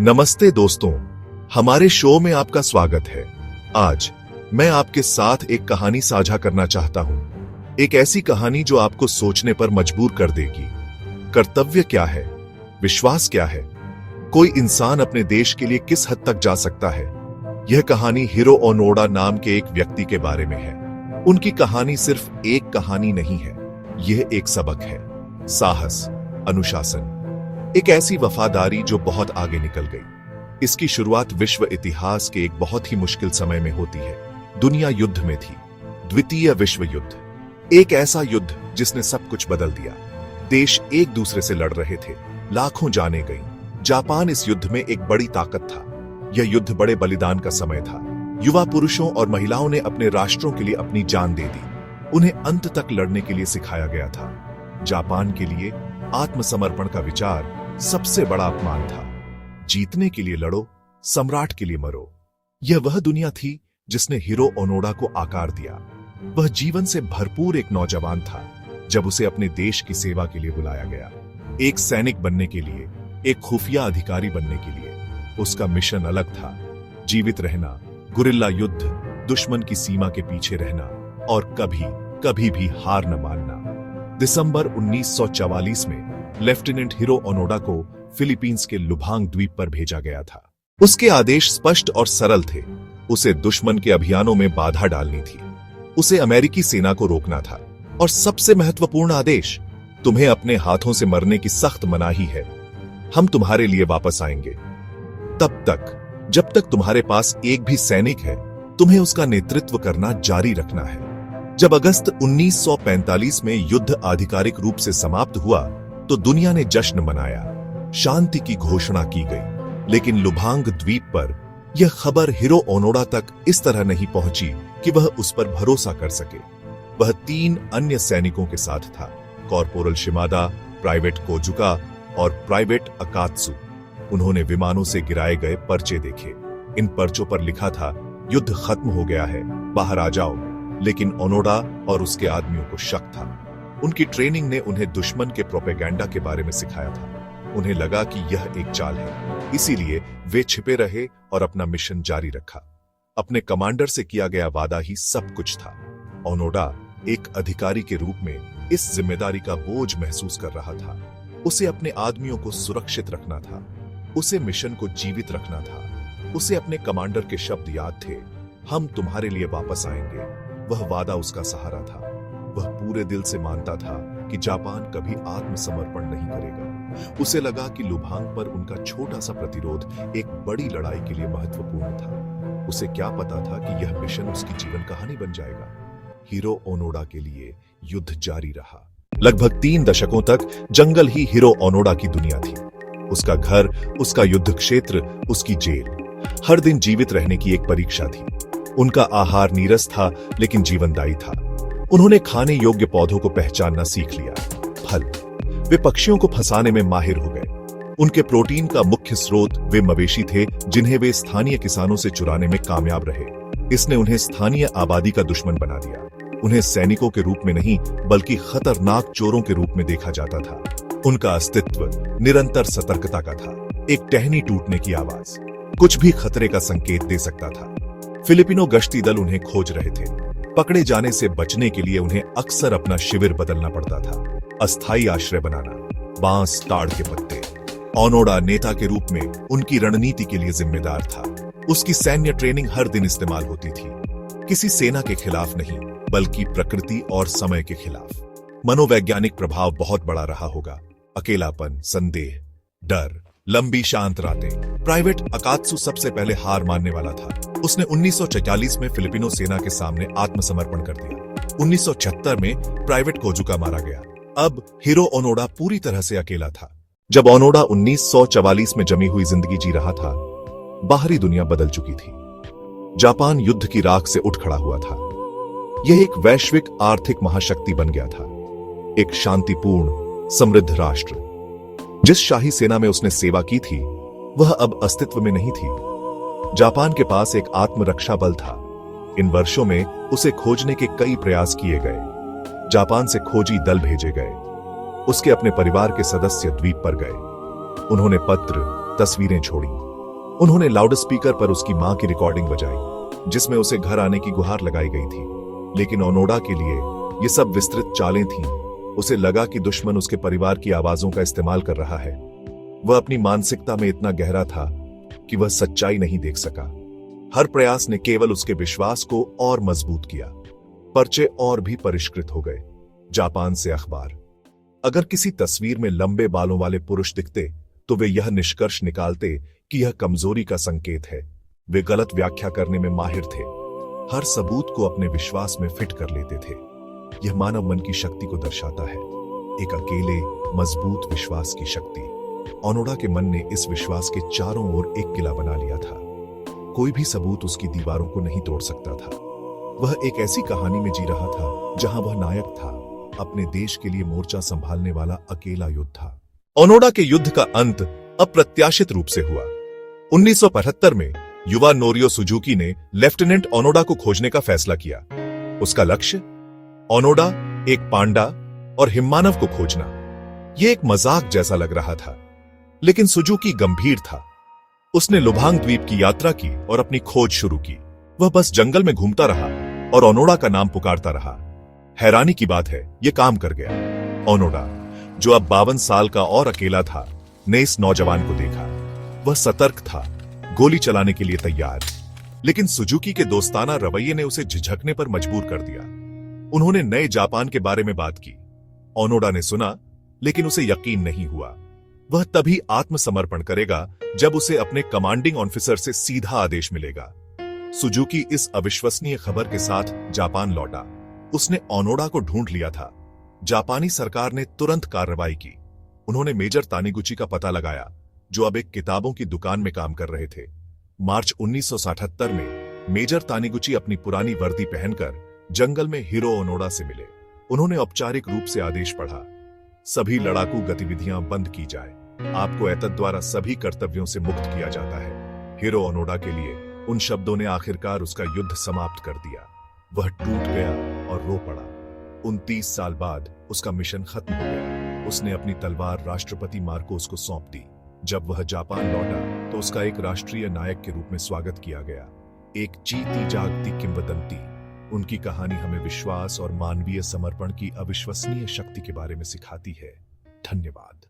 नमस्ते दोस्तों, हमारे शो में आपका स्वागत है। आज मैं आपके साथ एक कहानी साझा करना चाहता हूं। एक ऐसी कहानी जो आपको सोचने पर मजबूर कर देगी। कर्तव्य क्या है, विश्वास क्या है, कोई इंसान अपने देश के लिए किस हद तक जा सकता है। यह कहानी हिरो ओनोडा नाम के एक व्यक्ति के बारे में है। उनकी कहानी सिर्फ एक कहानी नहीं है, यह एक सबक है। साहस, अनुशासन, एक ऐसी वफादारी जो बहुत आगे निकल गई। इसकी शुरुआत विश्व इतिहास के एक बहुत ही मुश्किल समय में होती है। दुनिया युद्ध में थी, द्वितीय विश्व युद्ध। एक ऐसा युद्ध जिसने सब कुछ बदल दिया। देश एक दूसरे से लड़ रहे थे, लाखों जानें गईं। जापान इस युद्ध में एक बड़ी ताकत था। यह युद्ध बड़े बलिदान का समय था। युवा पुरुषों और महिलाओं ने अपने राष्ट्रों के लिए अपनी जान दे दी। उन्हें अंत तक लड़ने के लिए सिखाया गया था। जापान के लिए आत्मसमर्पण का विचार सबसे बड़ा अपमान था। जीतने के लिए लड़ो, सम्राट के लिए मरो। यह वह दुनिया थी जिसने हिरो ओनोडा को आकार दिया। वह जीवन से भरपूर एक नौजवान था जब उसे अपने देश की सेवा के लिए बुलाया गया। एक सैनिक बनने के लिए, एक खुफिया अधिकारी बनने के लिए। उसका मिशन अलग था। जीवित रहना, गुरिल्ला युद्ध, दुश्मन की सीमा के पीछे रहना और कभी भी हार न मानना। दिसंबर 1944 में लेफ्टिनेंट हिरो ओनोडा को फिलीपींस के लुभांग द्वीप पर भेजा गया था। उसके आदेश स्पष्ट और सरल थे। उसे दुश्मन के अभियानों में बाधा डालनी थी। उसे अमेरिकी सेना को रोकना था। और सबसे महत्वपूर्ण आदेश, तुम्हें अपने हाथों से मरने की सख्त मनाही है। हम तुम्हारे लिए वापस आएंगे। तब तक जब तक तुम्हारे पास एक भी सैनिक है, तुम्हें उसका नेतृत्व करना जारी रखना है। जब अगस्त 1945 में युद्ध आधिकारिक रूप से समाप्त हुआ तो दुनिया ने जश्न मनाया। शांति की घोषणा की गई। लेकिन लुभांग द्वीप पर यह खबर हिरो ओनोडा तक इस तरह नहीं पहुंची कि वह उस पर भरोसा कर सके। वह 3 अन्य सैनिकों के साथ था, कॉर्पोरल शिमादा, प्राइवेट कोजुका और प्राइवेट अकात्सु। उन्होंने विमानों से गिराए गए पर्चे देखे। इन पर्चों पर लिखा था, युद्ध खत्म हो गया है, बाहर आ जाओ। लेकिन ओनोडा और उसके आदमियों को शक था। उनकी ट्रेनिंग ने उन्हें दुश्मन के प्रोपेगेंडा के बारे में सिखाया था। उन्हें लगा कि यह एक चाल है, इसीलिए वे छिपे रहे और अपना मिशन जारी रखा। अपने कमांडर से किया गया वादा ही सब कुछ था। ओनोडा एक अधिकारी के रूप में इस जिम्मेदारी का बोझ महसूस कर रहा था। उसे अपने आदमियों को सुरक्षित रखना था। उसे मिशन को जीवित रखना था। उसे अपने कमांडर के शब्द याद थे, हम तुम्हारे लिए वापस आएंगे। वह वादा उसका सहारा था। वह पूरे दिल से मानता था कि जापान कभी आत्मसमर्पण नहीं करेगा। उसे लगा कि लुभांग पर उनका छोटा सा प्रतिरोध एक बड़ी लड़ाई के लिए महत्वपूर्ण था। उसे क्या पता था कि यह मिशन उसकी जीवन कहानी बन जाएगा। हिरो ओनोडा के लिए युद्ध जारी रहा। लगभग 3 दशकों तक जंगल ही हिरो ओनोडा की दुनिया थी। उसका घर, उसका युद्ध क्षेत्र, उसकी जेल। हर दिन जीवित रहने की एक परीक्षा थी। उनका आहार नीरस था लेकिन जीवनदायी था। उन्होंने खाने योग्य पौधों को पहचानना सीख लिया, फल। वे पक्षियों को फंसाने में माहिर हो गए। उनके प्रोटीन का मुख्य स्रोत वे मवेशी थे जिन्हें वे स्थानीय किसानों से चुराने में कामयाब रहे। इसने उन्हें स्थानीय आबादी का दुश्मन बना दिया। उन्हें सैनिकों के रूप में नहीं बल्कि खतरनाक चोरों के रूप में देखा जाता था। उनका अस्तित्व निरंतर सतर्कता का था। एक टहनी टूटने की आवाज कुछ भी खतरे का संकेत दे सकता था। फिलिपिनो गश्ती दल उन्हें खोज रहे थे। पकड़े जाने से बचने के लिए उन्हें अक्सर अपना शिविर बदलना पड़ता था। अस्थायी आश्रय बनाना, बांस, ताड़ के पत्ते। ओनोडा नेता के रूप में उनकी रणनीति के लिए जिम्मेदार था। उसकी सैन्य ट्रेनिंग हर दिन इस्तेमाल होती थी। किसी सेना के खिलाफ नहीं बल्कि प्रकृति और समय के खिलाफ। मनोवैज्ञानिक प्रभाव बहुत बड़ा रहा होगा। अकेलापन, संदेह, डर, लंबी शांत रातें। प्राइवेट अकात्सु सबसे पहले हार मानने वाला था। उसने 1944 में फिलिपिनो सेना के सामने आत्मसमर्पण कर दिया। 1976 में प्राइवेट कोजुका मारा गया। अब हिरो ओनोडा पूरी तरह से अकेला था। जब ओनोडा 1944 में जमी हुई जिंदगी जी रहा था, बाहरी दुनिया बदल चुकी थी। जापान युद्ध की राख से उठ खड़ा हुआ था। यह एक वैश्विक आर्थिक महाशक्ति बन गया था। एक शांतिपूर्ण, समृद्ध राष्ट्र। जिस शाही सेना में उसने सेवा की थी, वह अब अस्तित्व में नहीं थी। जापान के पास एक आत्मरक्षा बल था। इन वर्षों में उसे खोजने के कई प्रयास किए गए। जापान से खोजी दल भेजे गए। उसके अपने परिवार के सदस्य द्वीप पर गए। उन्होंने पत्र, तस्वीरें छोड़ी। उन्होंने लाउडस्पीकर पर उसकी मां की रिकॉर्डिंग बजाई, जिसमें उसे घर आने की गुहार लगाई गई थी। लेकिन ओनोडा के लिए ये सब विस्तृत चालें थीं। उसे लगा कि दुश्मन उसके परिवार की आवाजों का इस्तेमाल कर रहा है। वह अपनी मानसिकता में इतना गहरा था कि वह सच्चाई नहीं देख सका। हर प्रयास ने केवल उसके विश्वास को और मजबूत किया। पर्चे और भी परिष्कृत हो गए। जापान से अखबार। अगर किसी तस्वीर में लंबे बालों वाले पुरुष दिखते तो वे यह निष्कर्ष निकालते कि यह कमजोरी का संकेत है। वे गलत व्याख्या करने में माहिर थे। हर सबूत को अपने विश्वास में फिट कर लेते थे। यह मानव मन की शक्ति को दर्शाता है, एक अकेले मजबूत विश्वास की शक्ति। ओनोडा के मन ने इस विश्वास के चारों ओर एक किला बना लिया था। कोई भी सबूत उसकी दीवारों को नहीं तोड़ सकता था। वह एक ऐसी कहानी में जी रहा था जहां वह नायक था, अपने देश के लिए मोर्चा संभालने वाला अकेला योद्धा। ओनोडा के युद्ध का अंत अप्रत्याशित रूप से हुआ। 1975 में युवा नोरियो सुजुकी ने लेफ्टिनेंट ओनोडा को खोजने का फैसला किया। उसका लक्ष्य ओनोडा, एक पांडा और हिम्मानव को खोजना। यह एक मजाक जैसा लग रहा था, लेकिन सुजुकी गंभीर था। उसने लुभांग द्वीप की यात्रा की और अपनी खोज शुरू की। वह बस जंगल में घूमता रहा और ओनोडा का नाम पुकारता रहा। हैरानी की बात है, यह काम कर गया। ओनोडा, जो अब 52 साल का और अकेला था, ने इस नौजवान को देखा। वह सतर्क था, गोली चलाने के लिए तैयार, लेकिन सुजुकी के दोस्ताना रवैये ने उसे झिझकने पर मजबूर कर दिया। उन्होंने नए जापान के बारे में बात की। ओनोडा ने सुना, लेकिन उसे यकीन नहीं हुआ। वह तभी आत्मसमर्पण करेगा जब उसे अपने कमांडिंग ऑफिसर से सीधा आदेश मिलेगा। सुजुकी इस अविश्वसनीय खबर के साथ जापान लौटा। उसने ओनोडा को ढूंढ लिया था। जापानी सरकार ने तुरंत कार्रवाई की। उन्होंने मेजर तानिगुची का पता लगाया, जो अब एक किताबों की दुकान में काम कर रहे थे। मार्च 1977 में मेजर तानिगुची अपनी पुरानी वर्दी पहनकर जंगल में हिरो ओनोडा से मिले। उन्होंने औपचारिक रूप से आदेश पढ़ा, सभी लड़ाकू गतिविधियां बंद की जाए। आपको एतद द्वारा सभी कर्तव्यों से मुक्त किया जाता है। हिरो ओनोडा के लिए उन शब्दों ने आखिरकार उसका युद्ध समाप्त कर दिया। वह टूट गया और रो पड़ा। 29 साल बाद उसका मिशन खत्म हो गया। उसने अपनी तलवार राष्ट्रपति मार्कोस को सौंप दी। जब वह जापान लौटा तो उसका एक राष्ट्रीय नायक के रूप में स्वागत किया गया। एक जीती जागती किंवदंती। उनकी कहानी हमें विश्वास और मानवीय समर्पण की अविश्वसनीय शक्ति के बारे में सिखाती है। धन्यवाद।